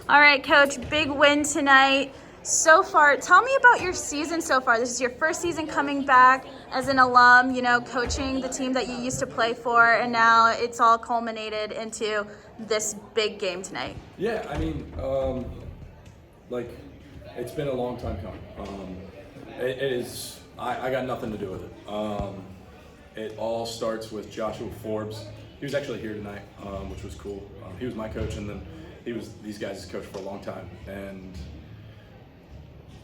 All right, Coach, big win tonight. So far, tell me about your season so far. This is your first season coming back as an alum, coaching the team that you used to play for, and now it's all culminated into this big game tonight. Yeah, like, it's been a long time coming. It is, I got nothing to do with it. It all starts with Joshua Forbes. He was actually here tonight, which was cool. He was my coach, and then he was these guys' coach for a long time. And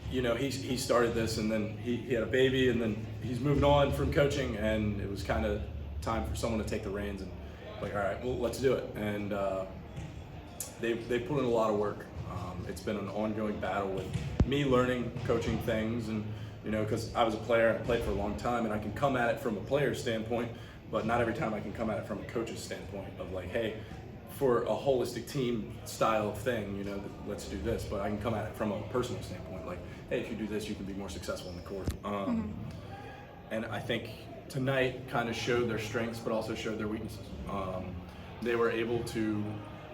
he started this, and then he had a baby, and then he's moving on from coaching, and it was kind of time for someone to take the reins and like, all right, well, let's do it. And they put in a lot of work. It's been an ongoing battle with me learning coaching things, and because I was a player and I played for a long time, and I can come at it from a player's standpoint, but not every time I can come at it from a coach's standpoint of like, hey, for a holistic team style of thing, let's do this. But I can come at it from a personal standpoint, like, hey, if you do this, you can be more successful in the court. And I think tonight kind of showed their strengths, but also showed their weaknesses. They were able to.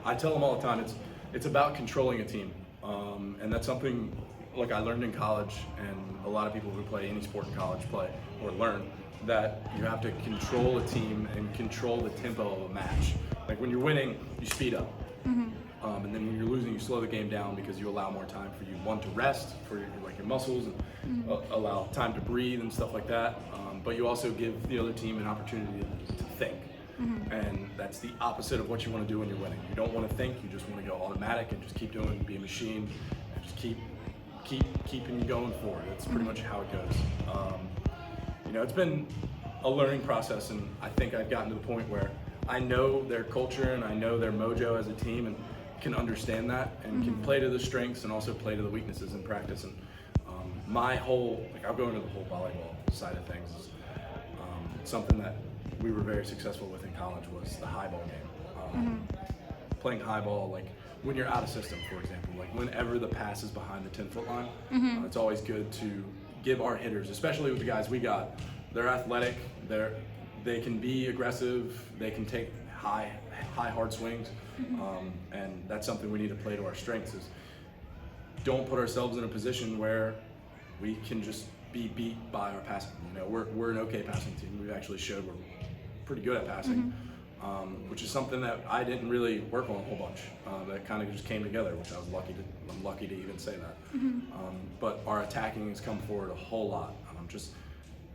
I tell them all the time, it's about controlling a team, and that's something like I learned in college, and a lot of people who play any sport in college play or learn that you have to control a team and control the tempo of a match. Like when you're winning, you speed up, and then when you're losing, you slow the game down because you allow more time for you to rest for your muscles and allow time to breathe and stuff like that. But you also give the other team an opportunity to think. And that's the opposite of what you want to do when you're winning. You don't want to think, you just want to go automatic and just keep doing, be a machine, and just keeping you going forward. That's pretty much how it goes. It's been a learning process, and I think I've gotten to the point where I know their culture and I know their mojo as a team, and can understand that and can play to the strengths and also play to the weaknesses in practice. And my whole, I'll go into the whole volleyball side of things, is something that we were very successful with in college was the high ball game. Playing high ball, like when you're out of system, for example, like whenever the pass is behind the 10-foot line, it's always good to give our hitters, especially with the guys we got, they're athletic, they can be aggressive, they can take high hard swings, and that's something we need to play to our strengths. Is don't put ourselves in a position where we can just be beat by our passing. We're an okay passing team. We've actually showed we're pretty good at passing, which is something that I didn't really work on a whole bunch. That kind of just came together, which I'm lucky to even say that. But our attacking has come forward a whole lot. Just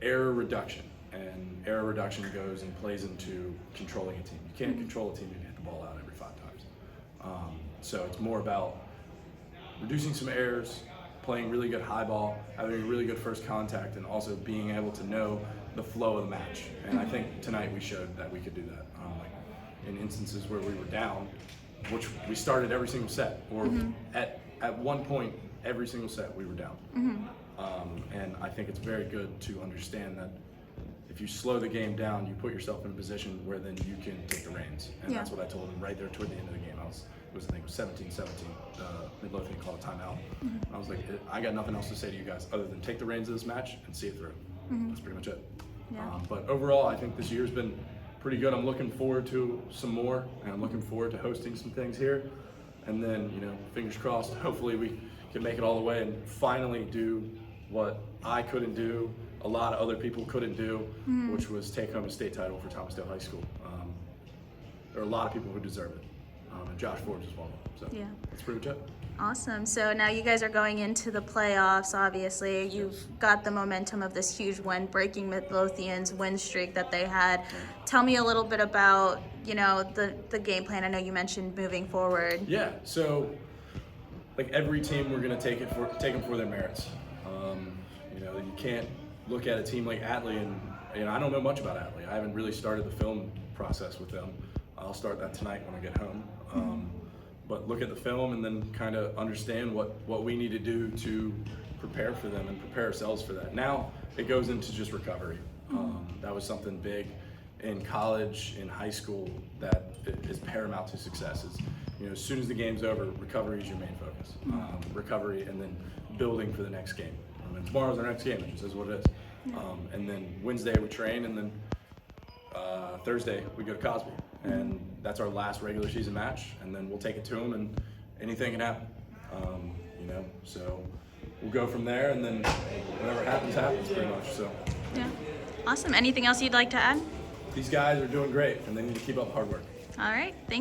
error reduction, and error reduction goes and plays into controlling a team. You can't control a team if you hit the ball out every 5 times. So it's more about reducing some errors, playing really good high ball, having a really good first contact, and also being able to know the flow of the match. And I think tonight we showed that we could do that. In instances where we were down, which we started every single set, or at one point every single set we were down. And I think it's very good to understand that if you slow the game down, you put yourself in a position where then you can take the reins. And that's what I told him right there toward the end of the game. I think it was 17-17. Midlo thing called a timeout. I was like, I got nothing else to say to you guys other than take the reins of this match and see it through. That's pretty much it. But overall, I think this year's been pretty good. I'm looking forward to some more, and I'm looking forward to hosting some things here. And then, fingers crossed, hopefully we can make it all the way and finally do what I couldn't do, a lot of other people couldn't do, which was take home a state title for Thomasdale High School. There are a lot of people who deserve it, and Josh Forbes is one of them. So that's pretty much it. Awesome. So now you guys are going into the playoffs, obviously. You've got the momentum of this huge win, breaking Midlothian's win streak that they had. Tell me a little bit about, the game plan. I know you mentioned moving forward. Yeah, so like every team, we're going to take them for their merits. You can't look at a team like Atlee, and I don't know much about Atlee. I haven't really started the film process with them. I'll start that tonight when I get home. But look at the film and then kind of understand what we need to do to prepare for them and prepare ourselves for that. Now it goes into just recovery. That was something big in college, in high school, that is paramount to success. As soon as the game's over, recovery is your main focus. Recovery and then building for the next game. And tomorrow's our next game, it just is what it is. And then Wednesday we train, and then Thursday we go to Cosby. And that's our last regular season match, and then we'll take it to them anything can happen. You know, so we'll go from there, and then whatever happens, happens, pretty much. So Yeah. Awesome. Anything else you'd like to add? these guys are doing great, and they need to keep up hard work. All right. Thank